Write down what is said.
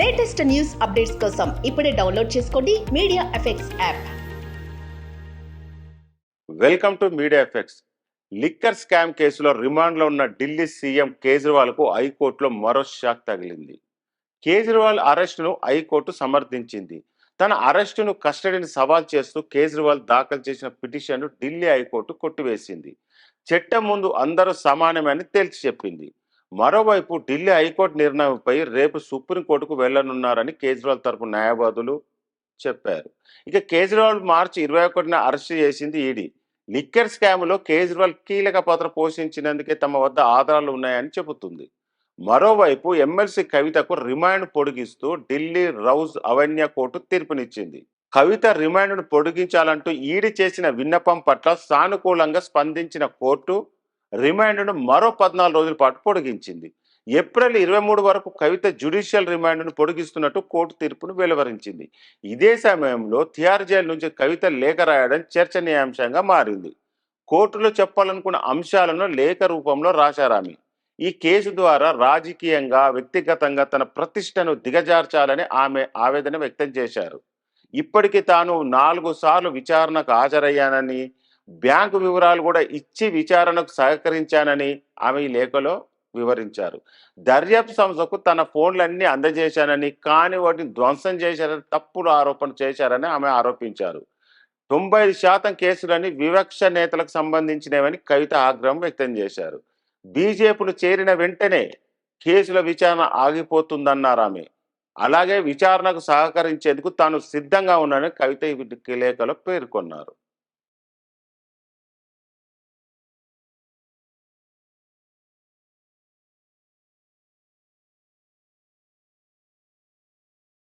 Latest news updates కోసం ఇప్పుడే download చేసుకోండి media effects app. Welcome to media effects. Liquor scam కేసులో రిమాండ్లో ఉన్న ఢిల్లీ సీఎం కేజ్రీవాల్కు హైకోర్టులో మరో షాక్ తగిలింది. కేజ్రీవాల్ అరెస్టును హైకోర్టు సమర్థించింది. తన అరెస్టును కస్టడీని సవాల్ చేస్తూ కేజ్రీవాల్ దాఖలు చేసిన పిటిషన్ను ఢిల్లీ హైకోర్టు కొట్టివేసింది. చట్టం ముందు అందరూ సమానమని తేల్చి చెప్పింది. మరోవైపు ఢిల్లీ హైకోర్టు నిర్ణయంపై రేపు సుప్రీంకోర్టుకు వెళ్లనున్నారని కేజ్రీవాల్ తరపు న్యాయవాదులు చెప్పారు. ఇక కేజ్రీవాల్ మార్చి 21న అరెస్టు చేసింది ఈడీ. లిక్కర్ స్కామ్లో కేజ్రీవాల్ కీలక పాత్ర పోషించినందుకే తమ వద్ద ఆధారాలు ఉన్నాయని చెబుతుంది. మరోవైపు ఎమ్మెల్సీ కవితకు రిమాండ్ పొడిగిస్తూ ఢిల్లీ రౌజ్ అవెన్యూ కోర్టు తీర్పునిచ్చింది. కవిత రిమాండ్ను పొడిగించాలంటూ ఈడీ చేసిన విన్నపం పట్ల సానుకూలంగా స్పందించిన కోర్టు రిమాండ్ను మరో 14 రోజుల పాటు పొడిగించింది. ఏప్రిల్ 23 వరకు కవిత జ్యుడిషియల్ రిమాండ్ను పొడిగిస్తున్నట్టు కోర్టు తీర్పును వెలువరించింది. ఇదే సమయంలో తిహార్ జైలు నుంచి కవిత లేఖ రాయడం చర్చనీయాంశంగా మారింది. కోర్టులో చెప్పాలనుకున్న అంశాలను లేఖ రూపంలో రాశారామె. ఈ కేసు ద్వారా రాజకీయంగా, వ్యక్తిగతంగా తన ప్రతిష్టను దిగజార్చాలని ఆమె ఆవేదన వ్యక్తం చేశారు. ఇప్పటికీ తాను 4 సార్లు విచారణకు హాజరయ్యానని, బ్యాంకు వివరాలు కూడా ఇచ్చి విచారణకు సహకరించానని ఆమె ఈ లేఖలో వివరించారు. దర్యాప్తు సంస్థకు తన ఫోన్లన్నీ అందజేశానని, కానీ వాటిని ధ్వంసం చేశారని తప్పుడు ఆరోపణ చేశారని ఆమె ఆరోపించారు. 95% కేసులని వివక్ష నేతలకు సంబంధించినవని కవిత ఆగ్రహం వ్యక్తం చేశారు. బీజేపీలో చేరిన వెంటనే కేసుల విచారణ ఆగిపోతుందన్నారు ఆమె. అలాగే విచారణకు సహకరించేందుకు తాను సిద్ధంగా ఉన్నానని కవిత ఈ లేఖలో పేర్కొన్నారు.